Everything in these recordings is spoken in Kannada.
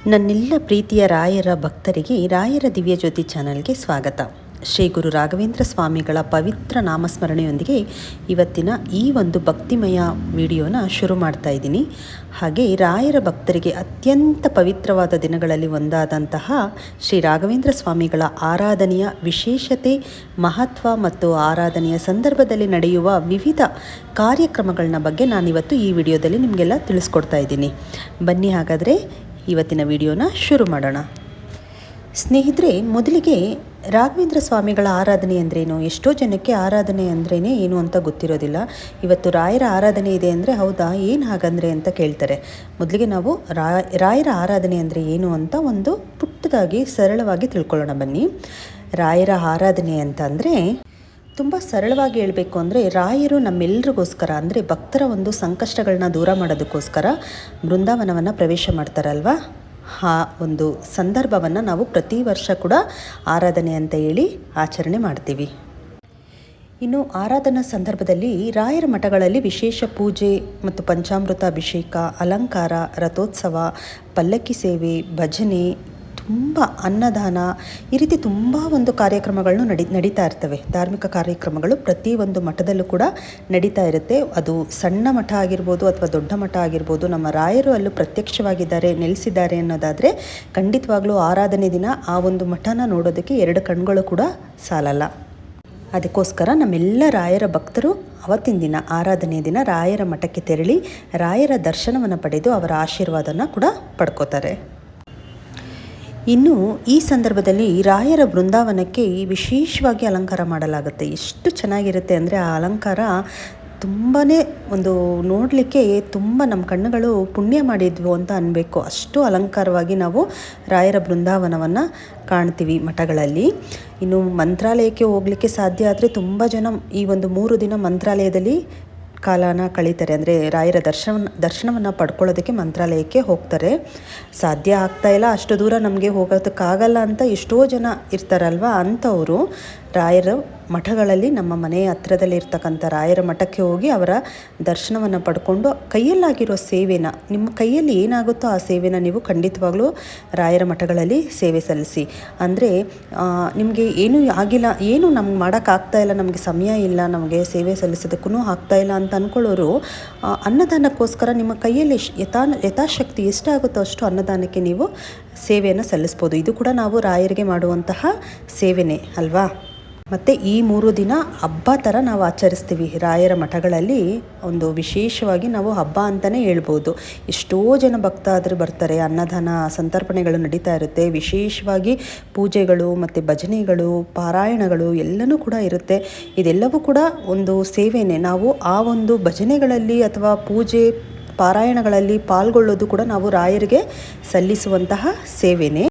ನನ್ನೆಲ್ಲ ಪ್ರೀತಿಯ ರಾಯರ ಭಕ್ತರಿಗೆ ರಾಯರ ದಿವ್ಯ ಜ್ಯೋತಿ ಚಾನಲ್ಗೆ ಸ್ವಾಗತ. ಶ್ರೀ ಗುರು ರಾಘವೇಂದ್ರ ಸ್ವಾಮಿಗಳ ಪವಿತ್ರ ನಾಮಸ್ಮರಣೆಯೊಂದಿಗೆ ಇವತ್ತಿನ ಈ ಒಂದು ಭಕ್ತಿಮಯ ವಿಡಿಯೋನ ಶುರು ಮಾಡ್ತಾ ಇದ್ದೀನಿ. ಹಾಗೆ ರಾಯರ ಭಕ್ತರಿಗೆ ಅತ್ಯಂತ ಪವಿತ್ರವಾದ ದಿನಗಳಲ್ಲಿ ಒಂದಾದಂತಹ ಶ್ರೀ ರಾಘವೇಂದ್ರ ಸ್ವಾಮಿಗಳ ಆರಾಧನೆಯ ವಿಶೇಷತೆ, ಮಹತ್ವ ಮತ್ತು ಆರಾಧನೆಯ ಸಂದರ್ಭದಲ್ಲಿ ನಡೆಯುವ ವಿವಿಧ ಕಾರ್ಯಕ್ರಮಗಳನ್ನ ಬಗ್ಗೆ ನಾನಿವತ್ತು ಈ ವಿಡಿಯೋದಲ್ಲಿ ನಿಮಗೆಲ್ಲ ತಿಳಿಸ್ಕೊಡ್ತಾ ಇದ್ದೀನಿ. ಬನ್ನಿ ಹಾಗಾದರೆ ಇವತ್ತಿನ ವಿಡಿಯೋನ ಶುರು ಮಾಡೋಣ. ಸ್ನೇಹಿತರೆ, ಮೊದಲಿಗೆ ರಾಘವೇಂದ್ರ ಸ್ವಾಮಿಗಳ ಆರಾಧನೆ ಅಂದ್ರೇನು? ಎಷ್ಟೋ ಜನಕ್ಕೆ ಆರಾಧನೆ ಅಂದ್ರೇ ಏನು ಅಂತ ಗೊತ್ತಿರೋದಿಲ್ಲ. ಇವತ್ತು ರಾಯರ ಆರಾಧನೆ ಇದೆ ಅಂದರೆ ಹೌದಾ, ಏನು ಹಾಗಂದರೆ ಅಂತ ಕೇಳ್ತಾರೆ. ಮೊದಲಿಗೆ ನಾವು ರಾಯರ ಆರಾಧನೆ ಅಂದರೆ ಏನು ಅಂತ ಒಂದು ಪುಟ್ಟದಾಗಿ ಸರಳವಾಗಿ ತಿಳ್ಕೊಳ್ಳೋಣ ಬನ್ನಿ. ರಾಯರ ಆರಾಧನೆ ಅಂತ ಅಂದರೆ ತುಂಬ ಸರಳವಾಗಿ ಹೇಳಬೇಕು ಅಂದರೆ, ರಾಯರು ನಮ್ಮೆಲ್ಲರಿಗೋಸ್ಕರ ಅಂದರೆ ಭಕ್ತರ ಒಂದು ಸಂಕಷ್ಟಗಳನ್ನ ದೂರ ಮಾಡೋದಕ್ಕೋಸ್ಕರ ಬೃಂದಾವನವನ್ನು ಪ್ರವೇಶ ಮಾಡ್ತಾರಲ್ವ, ಆ ಒಂದು ಸಂದರ್ಭವನ್ನು ನಾವು ಪ್ರತಿ ವರ್ಷ ಕೂಡ ಆರಾಧನೆ ಅಂತ ಹೇಳಿ ಆಚರಣೆ ಮಾಡ್ತೀವಿ. ಇನ್ನು ಆರಾಧನಾ ಸಂದರ್ಭದಲ್ಲಿ ರಾಯರ ಮಠಗಳಲ್ಲಿ ವಿಶೇಷ ಪೂಜೆ ಮತ್ತು ಪಂಚಾಮೃತ ಅಭಿಷೇಕ, ಅಲಂಕಾರ, ರಥೋತ್ಸವ, ಪಲ್ಲಕ್ಕಿ ಸೇವೆ, ಭಜನೆ, ತುಂಬ ಅನ್ನದಾನ, ಈ ರೀತಿ ತುಂಬ ಒಂದು ಕಾರ್ಯಕ್ರಮಗಳು ನಡೀತಾ ಇರ್ತವೆ. ಧಾರ್ಮಿಕ ಕಾರ್ಯಕ್ರಮಗಳು ಪ್ರತಿಯೊಂದು ಮಠದಲ್ಲೂ ಕೂಡ ನಡೀತಾ ಇರುತ್ತೆ. ಅದು ಸಣ್ಣ ಮಠ ಆಗಿರ್ಬೋದು ಅಥವಾ ದೊಡ್ಡ ಮಠ ಆಗಿರ್ಬೋದು, ನಮ್ಮ ರಾಯರು ಅಲ್ಲೂ ಪ್ರತ್ಯಕ್ಷವಾಗಿದ್ದಾರೆ, ನೆಲೆಸಿದ್ದಾರೆ ಅನ್ನೋದಾದರೆ ಖಂಡಿತವಾಗ್ಲೂ ಆರಾಧನೆ ದಿನ ಆ ಒಂದು ಮಠನ ನೋಡೋದಕ್ಕೆ ಎರಡು ಕಣ್ಗಳು ಕೂಡ ಸಾಲಲ್ಲ. ಅದಕ್ಕೋಸ್ಕರ ನಮ್ಮೆಲ್ಲ ರಾಯರ ಭಕ್ತರು ಅವತ್ತಿನ ದಿನ, ಆರಾಧನೆಯ ದಿನ ರಾಯರ ಮಠಕ್ಕೆ ತೆರಳಿ ರಾಯರ ದರ್ಶನವನ್ನು ಪಡೆದು ಅವರ ಆಶೀರ್ವಾದನ ಕೂಡ ಪಡ್ಕೋತಾರೆ. ಇನ್ನು ಈ ಸಂದರ್ಭದಲ್ಲಿ ರಾಯರ ಬೃಂದಾವನಕ್ಕೆ ವಿಶೇಷವಾಗಿ ಅಲಂಕಾರ ಮಾಡಲಾಗುತ್ತೆ. ಎಷ್ಟು ಚೆನ್ನಾಗಿರುತ್ತೆ ಅಂದರೆ ಆ ಅಲಂಕಾರ ತುಂಬಾ ಒಂದು ನೋಡಲಿಕ್ಕೆ ತುಂಬ ನಮ್ಮ ಕಣ್ಣುಗಳು ಪುಣ್ಯ ಮಾಡಿದ್ವು ಅಂತ ಅನ್ಬೇಕು. ಅಷ್ಟು ಅಲಂಕಾರವಾಗಿ ನಾವು ರಾಯರ ಬೃಂದಾವನವನ್ನು ಕಾಣ್ತೀವಿ ಮಠಗಳಲ್ಲಿ. ಇನ್ನು ಮಂತ್ರಾಲಯಕ್ಕೆ ಹೋಗಲಿಕ್ಕೆ ಸಾಧ್ಯ ಆದರೆ ತುಂಬ ಜನ ಈ ಒಂದು 3 ದಿನ ಮಂತ್ರಾಲಯದಲ್ಲಿ ಕಾಲನ ಕಳೀತಾರೆ. ಅಂದರೆ ರಾಯರ ದರ್ಶನವನ್ನು ಪಡ್ಕೊಳ್ಳೋದಕ್ಕೆ ಮಂತ್ರಾಲಯಕ್ಕೆ ಹೋಗ್ತಾರೆ. ಸಾಧ್ಯ ಆಗ್ತಾಯಿಲ್ಲ, ಅಷ್ಟು ದೂರ ನಮಗೆ ಹೋಗೋದಕ್ಕಾಗಲ್ಲ ಅಂತ ಎಷ್ಟೋ ಜನ ಇರ್ತಾರಲ್ವ, ಅಂಥವರು ರಾಯರ ಮಠಗಳಲ್ಲಿ, ನಮ್ಮ ಮನೆಯ ಹತ್ರದಲ್ಲಿ ಇರ್ತಕ್ಕಂಥ ರಾಯರ ಮಠಕ್ಕೆ ಹೋಗಿ ಅವರ ದರ್ಶನವನ್ನು ಪಡ್ಕೊಂಡು ಕೈಯಲ್ಲಾಗಿರೋ ಸೇವೆನ, ನಿಮ್ಮ ಕೈಯಲ್ಲಿ ಏನಾಗುತ್ತೋ ಆ ಸೇವೆನ ನೀವು ಖಂಡಿತವಾಗ್ಲೂ ರಾಯರ ಮಠಗಳಲ್ಲಿ ಸೇವೆ ಸಲ್ಲಿಸಿ. ಅಂದರೆ ನಿಮಗೆ ಏನೂ ಆಗಿಲ್ಲ, ಏನು ನಮ್ಗೆ ಮಾಡೋಕ್ಕಾಗ್ತಾಯಿಲ್ಲ, ನಮಗೆ ಸಮಯ ಇಲ್ಲ, ನಮಗೆ ಸೇವೆ ಸಲ್ಲಿಸೋದಕ್ಕೂ ಆಗ್ತಾಯಿಲ್ಲ ಅಂತ ಅಂದ್ಕೊಳ್ಳೋರು ಅನ್ನದಾನಕ್ಕೋಸ್ಕರ ನಿಮ್ಮ ಕೈಯಲ್ಲಿ ಯಥಾಶಕ್ತಿ ಎಷ್ಟಾಗುತ್ತೋ ಅಷ್ಟು ಅನ್ನದಾನಕ್ಕೆ ನೀವು ಸೇವೆಯನ್ನು ಸಲ್ಲಿಸ್ಬೋದು. ಇದು ಕೂಡ ನಾವು ರಾಯರಿಗೆ ಮಾಡುವಂತಹ ಸೇವೆನೇ ಅಲ್ವಾ. ಮತ್ತು ಈ 3 ದಿನ ಹಬ್ಬ ಥರ ನಾವು ಆಚರಿಸ್ತೀವಿ. ರಾಯರ ಮಠಗಳಲ್ಲಿ ಒಂದು ವಿಶೇಷವಾಗಿ ನಾವು ಹಬ್ಬ ಅಂತಲೇ ಹೇಳ್ಬೋದು. ಎಷ್ಟೋ ಜನ ಭಕ್ತಾದರು ಬರ್ತಾರೆ, ಅನ್ನದಾನ ಸಂತರ್ಪಣೆಗಳು ನಡೀತಾ ಇರುತ್ತೆ, ವಿಶೇಷವಾಗಿ ಪೂಜೆಗಳು ಮತ್ತು ಭಜನೆಗಳು, ಪಾರಾಯಣಗಳು ಎಲ್ಲನೂ ಕೂಡ ಇರುತ್ತೆ. ಇದೆಲ್ಲವೂ ಕೂಡ ಒಂದು ಸೇವೆನೇ. ನಾವು ಆ ಒಂದು ಭಜನೆಗಳಲ್ಲಿ ಅಥವಾ ಪೂಜೆ ಪಾರಾಯಣಗಳಲ್ಲಿ ಪಾಲ್ಗೊಳ್ಳೋದು ಕೂಡ ನಾವು ರಾಯರಿಗೆ ಸಲ್ಲಿಸುವಂತಹ ಸೇವೆನೇ.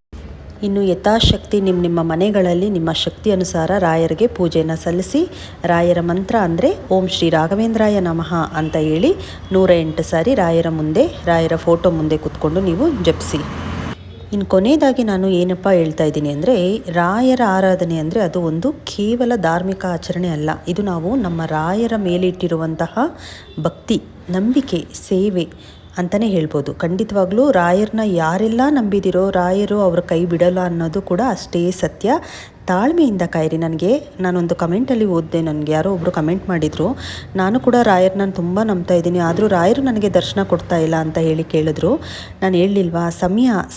ಇನ್ನು ಯಥಾಶಕ್ತಿ ನಿಮ್ಮ ಮನೆಗಳಲ್ಲಿ ನಿಮ್ಮ ಶಕ್ತಿ ಅನುಸಾರ ರಾಯರಿಗೆ ಪೂಜೆಯನ್ನು ಸಲ್ಲಿಸಿ, ರಾಯರ ಮಂತ್ರ ಅಂದರೆ ಓಂ ಶ್ರೀ ರಾಘವೇಂದ್ರಾಯ ನಮಃ ಅಂತ ಹೇಳಿ 108 ಸಾರಿ ರಾಯರ ಮುಂದೆ, ರಾಯರ ಫೋಟೋ ಮುಂದೆ ಕೂತ್ಕೊಂಡು ನೀವು ಜಪಿಸಿ. ಇನ್ನು ಕೊನೆಯದಾಗಿ ನಾನು ಏನಪ್ಪ ಹೇಳ್ತಾ ಇದ್ದೀನಿ ಅಂದರೆ, ರಾಯರ ಆರಾಧನೆ ಅಂದರೆ ಅದು ಒಂದು ಕೇವಲ ಧಾರ್ಮಿಕ ಆಚರಣೆ ಅಲ್ಲ. ಇದು ನಾವು ನಮ್ಮ ರಾಯರ ಮೇಲಿಟ್ಟಿರುವಂತಹ ಭಕ್ತಿ, ನಂಬಿಕೆ, ಸೇವೆ ಅಂತಲೇ ಹೇಳ್ಬೋದು. ಖಂಡಿತವಾಗ್ಲೂ ರಾಯರನ್ನ ಯಾರೆಲ್ಲ ನಂಬಿದಿರೋ ರಾಯರು ಅವ್ರ ಕೈ ಬಿಡಲ್ಲ ಅನ್ನೋದು ಕೂಡ ಅಷ್ಟೇ ಸತ್ಯ. ತಾಳ್ಮೆಯಿಂದ ಕಾಯಿರಿ. ನಾನೊಂದು ಕಮೆಂಟಲ್ಲಿ ಓದಿದೆ, ನನಗೆ ಯಾರೋ ಒಬ್ಬರು ಕಮೆಂಟ್ ಮಾಡಿದರು, ನಾನು ಕೂಡ ರಾಯರನ್ನ ತುಂಬ ನಂಬ್ತಾ ಇದ್ದೀನಿ, ಆದರೂ ರಾಯರು ನನಗೆ ದರ್ಶನ ಕೊಡ್ತಾ ಇಲ್ಲ ಅಂತ ಹೇಳಿ ಕೇಳಿದ್ರು. ನಾನು ಹೇಳಲಿಲ್ವಾ,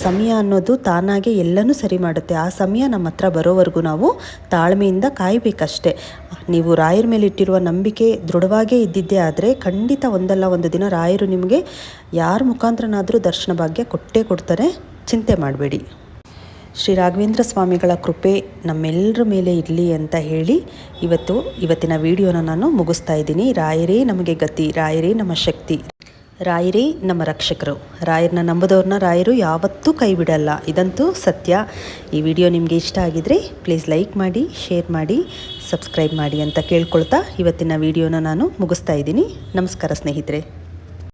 ಸಮಯ ಅನ್ನೋದು ತಾನಾಗೆ ಎಲ್ಲನೂ ಸರಿ ಮಾಡುತ್ತೆ. ಆ ಸಮಯ ನಮ್ಮ ಹತ್ರ ಬರೋವರೆಗೂ ನಾವು ತಾಳ್ಮೆಯಿಂದ ಕಾಯಬೇಕಷ್ಟೆ. ನೀವು ರಾಯರ ಮೇಲೆ ಇಟ್ಟಿರುವ ನಂಬಿಕೆ ದೃಢವಾಗೇ ಇದ್ದಿದ್ದೇ ಆದರೆ ಖಂಡಿತ ಒಂದಲ್ಲ ಒಂದು ದಿನ ರಾಯರು ನಿಮಗೆ ಯಾರ ಮುಖಾಂತರನಾದರೂ ದರ್ಶನ ಭಾಗ್ಯ ಕೊಟ್ಟೇ ಕೊಡ್ತಾರೆ, ಚಿಂತೆ ಮಾಡಬೇಡಿ. ಶ್ರೀ ರಾಘವೇಂದ್ರ ಸ್ವಾಮಿಗಳ ಕೃಪೆ ನಮ್ಮೆಲ್ಲರ ಮೇಲೆ ಇರಲಿ ಅಂತ ಹೇಳಿ ಇವತ್ತಿನ ವಿಡಿಯೋನ ನಾನು ಮುಗಿಸ್ತಾ ಇದ್ದೀನಿ. ರಾಯರೇ ನಮಗೆ ಗತಿ, ರಾಯರೇ ನಮ್ಮ ಶಕ್ತಿ, ರಾಯರೇ ನಮ್ಮ ರಕ್ಷಕರು. ರಾಯರನ್ನ ನಂಬುದವ್ರನ್ನ ರಾಯರು ಯಾವತ್ತೂ ಕೈ ಬಿಡಲ್ಲ, ಇದಂತೂ ಸತ್ಯ. ಈ ವಿಡಿಯೋ ನಿಮಗೆ ಇಷ್ಟ ಆಗಿದ್ರೆ ಪ್ಲೀಸ್ ಲೈಕ್ ಮಾಡಿ, ಶೇರ್ ಮಾಡಿ, ಸಬ್ಸ್ಕ್ರೈಬ್ ಮಾಡಿ ಅಂತ ಕೇಳ್ಕೊಳ್ತಾ ಇವತ್ತಿನ ವಿಡಿಯೋನ ನಾನು ಮುಗಿಸ್ತಾ ಇದ್ದೀನಿ. ನಮಸ್ಕಾರ ಸ್ನೇಹಿತರೆ.